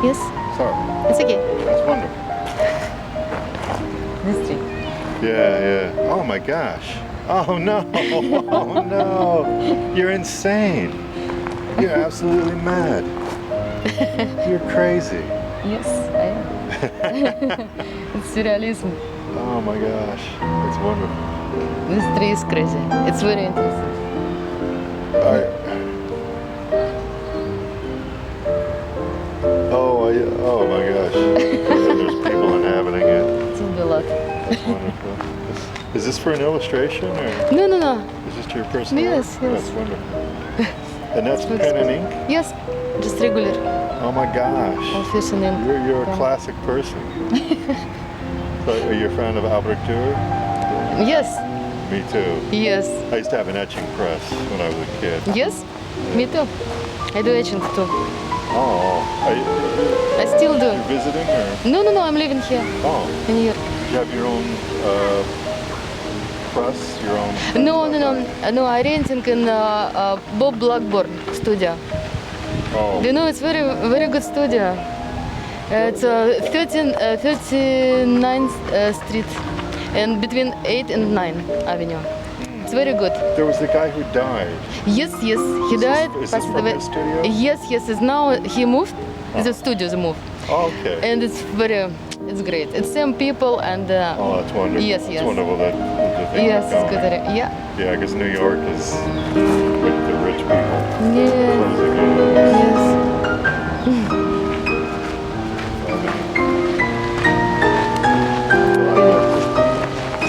Yes, Sorry. it's okay. That's wonderful. This tree. Yeah. Oh my gosh. Oh no. Oh no. You're insane. You're absolutely mad. You're crazy. Yes, I am. It's surrealism. Oh my gosh. It's wonderful. This tree is crazy. It's very interesting. Oh my gosh. There's people inhabiting it. It will be a lot. That's wonderful. Is this for an illustration or No. is this to your personal Yes, work? yes. That's wonderful. And that's pen and ink? Yes, just regular. Oh my gosh. Old-fashioned ink. You're a classic person. So are you a fan of Albrecht Dürer? Yes, Me too. yes, I used to have an etching press when I was a kid. yes. Me too. I do etching too. Oh, I still do. you're visiting or? No. I'm living here Oh, in New York. you have your own press, your own? No. I renting in Bob Blackburn studio. Oh, You know, it's very good studio. It's 39th Street and between 8th and 9th Avenue. It's very good. there was the guy who died. Yes, he died. Is this from his studio? Yes. Is now he moved. The studio's moved, Oh, okay. and it's great. It's same people and. Oh, that's wonderful. Yes. It's wonderful that the thing Yes, is it's good. going. Yeah. Yeah, because New York is with the rich people. Yeah. Closing in. Yes.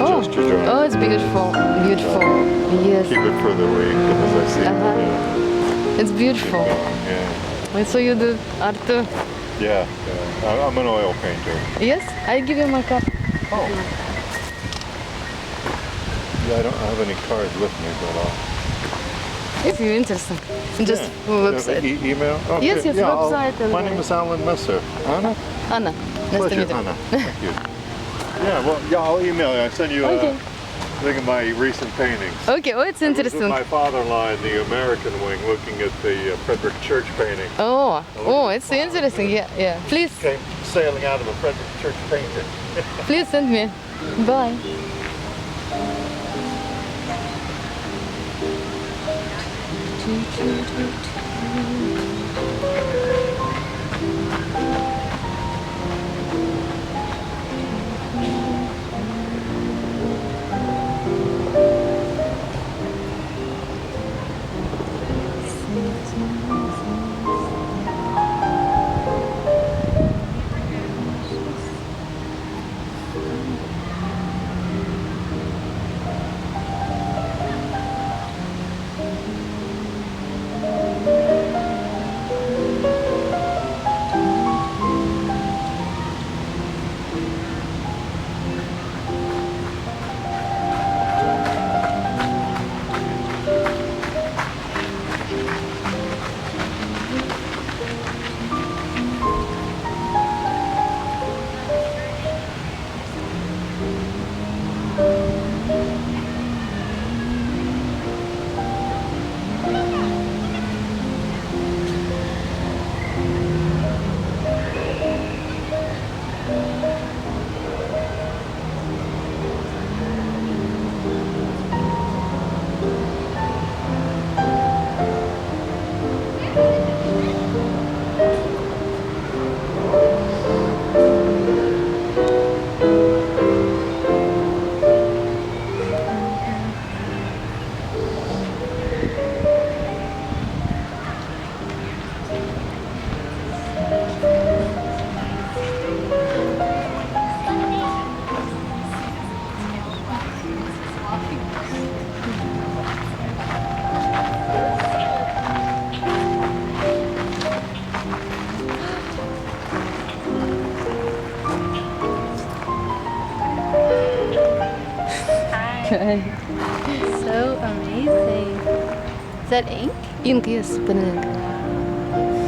Oh, it's beautiful. Yes. Keep it for the week because I see. It's beautiful. Yeah. And so you do art too? Yeah. I'm an oil painter. Yes, I give you my card. Oh. Yeah, I don't have any cards with me, but If you're interested, just website. Email? Okay. Yes, Yeah, website. And my name is Alan Messer. Anna? Anna. Nice to Pleasure, meet you. Anna. Thank you. I'll email you. I'll send you Okay. a thing of my recent paintings. Okay, oh, it's I was with interesting. my father-in-law in the American wing looking at the Frederick Church painting. Oh, it's interesting. Yeah. Please, Came sailing out of a Frederick Church painting. please send me. Bye. Okay. So amazing. Is that ink? Ink, yes, pen and ink.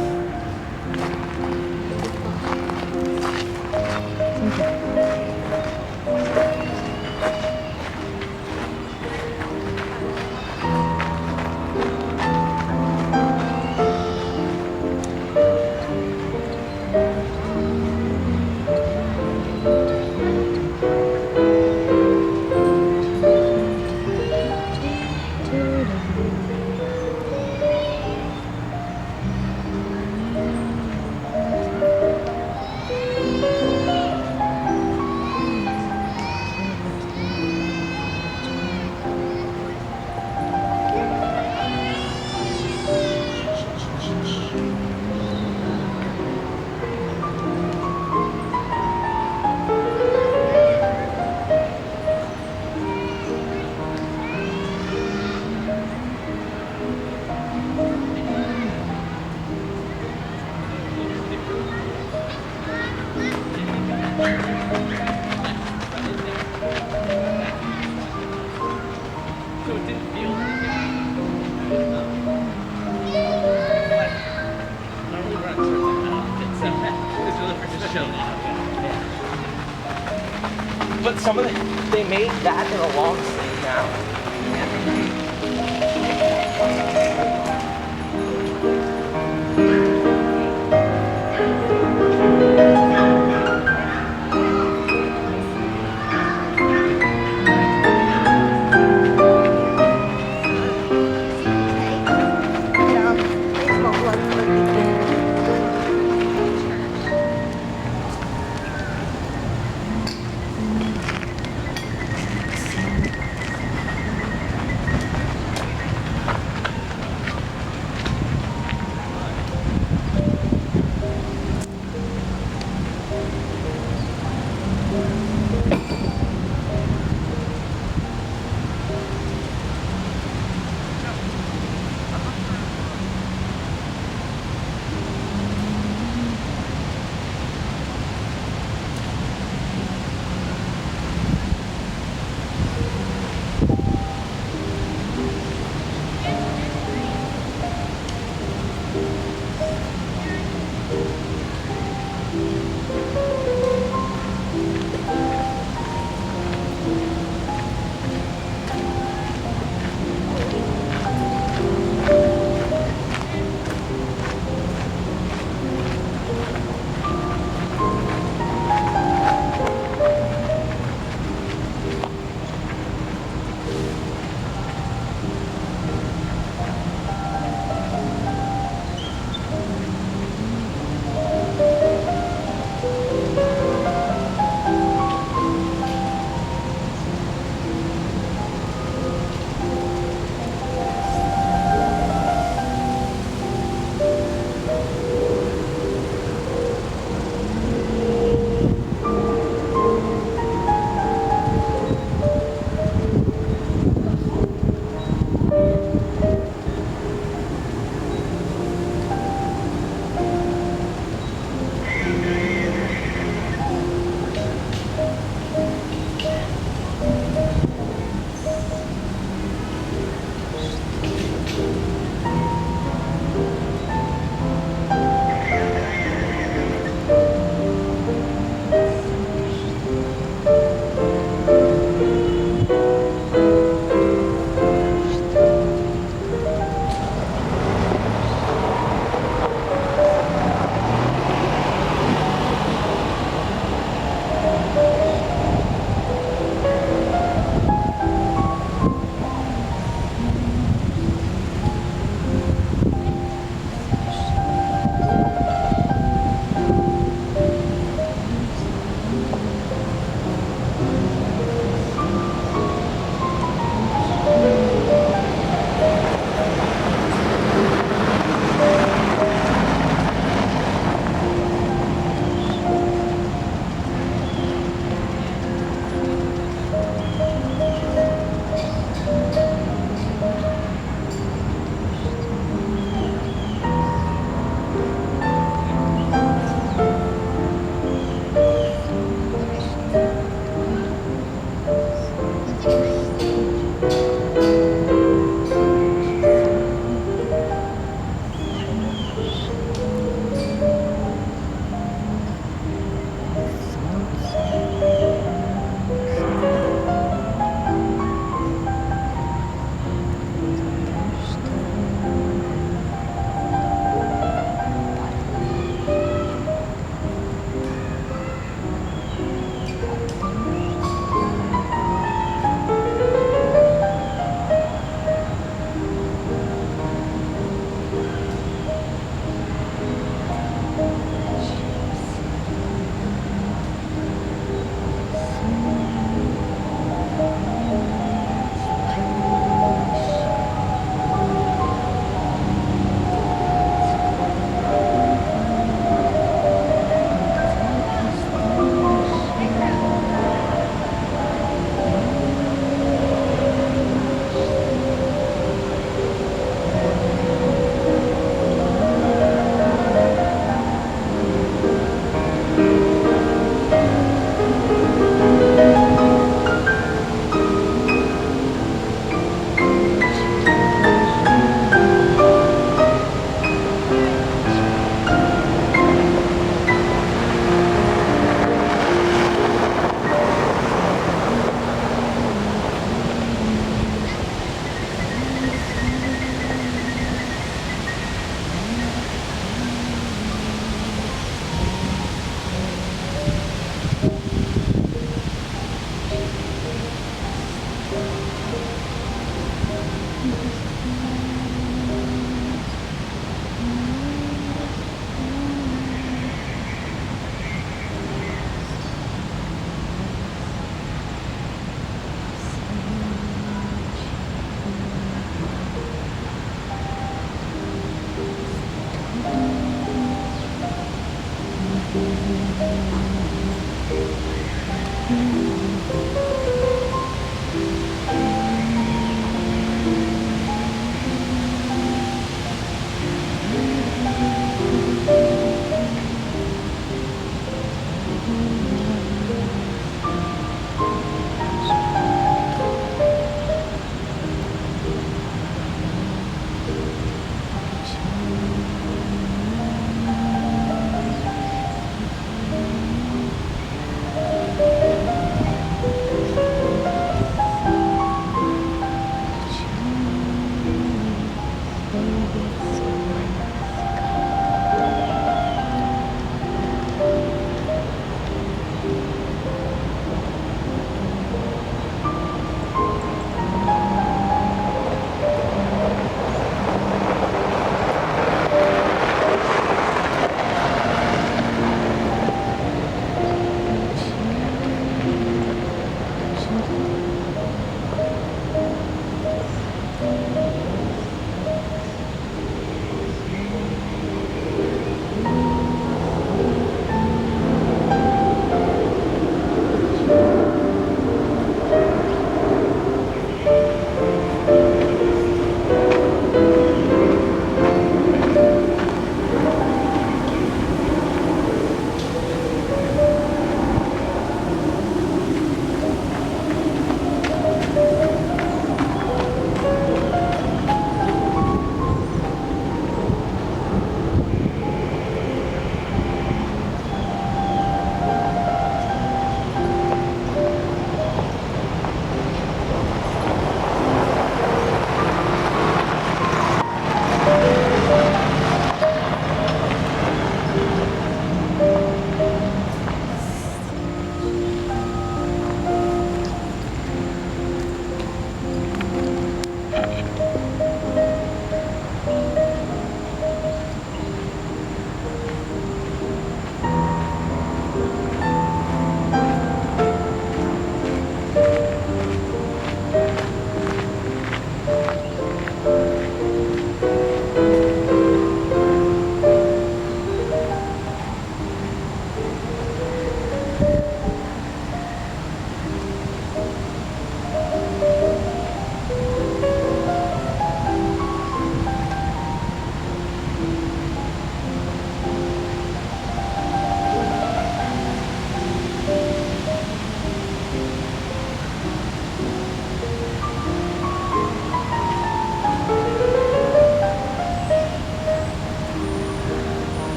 But some of they made that in a long sleeve now.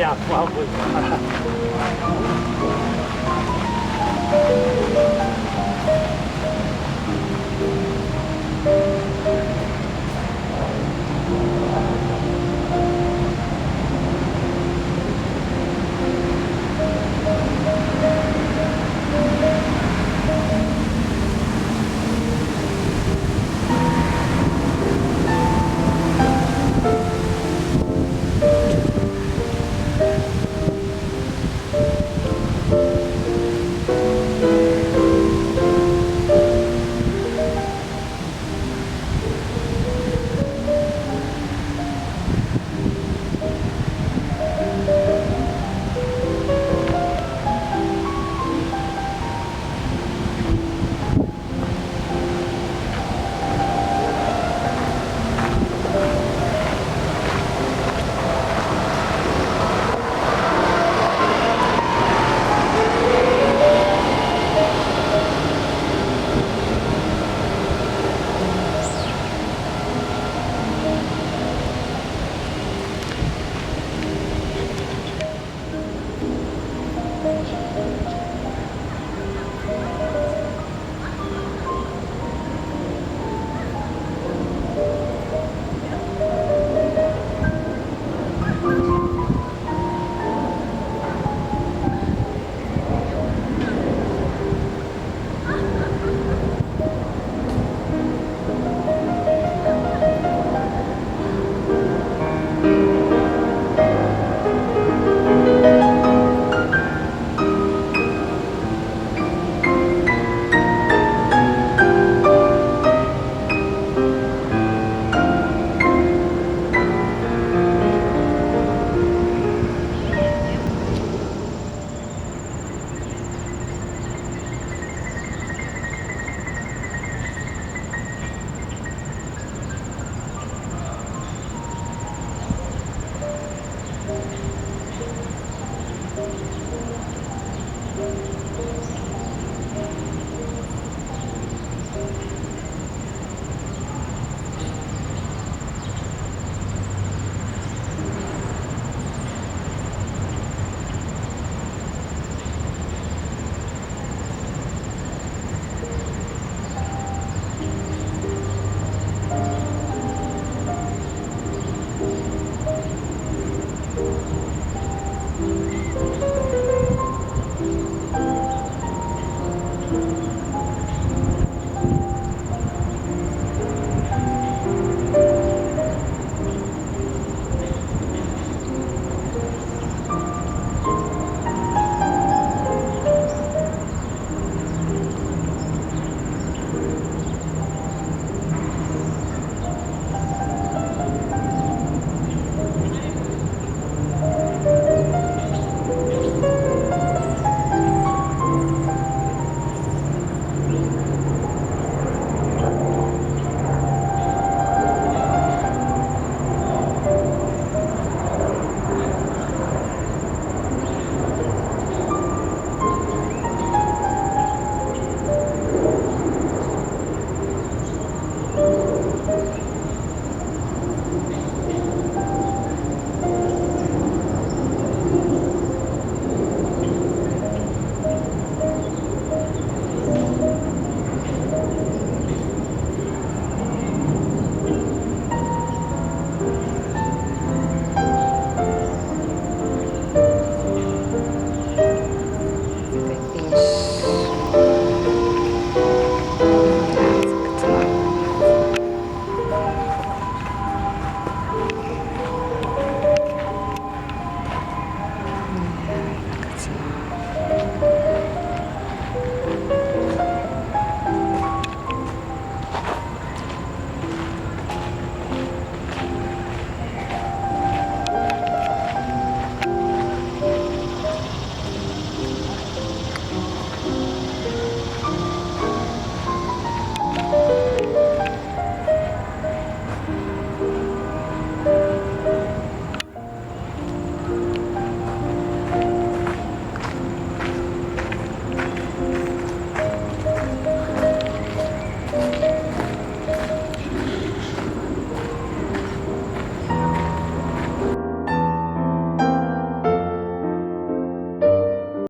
Yeah, probably.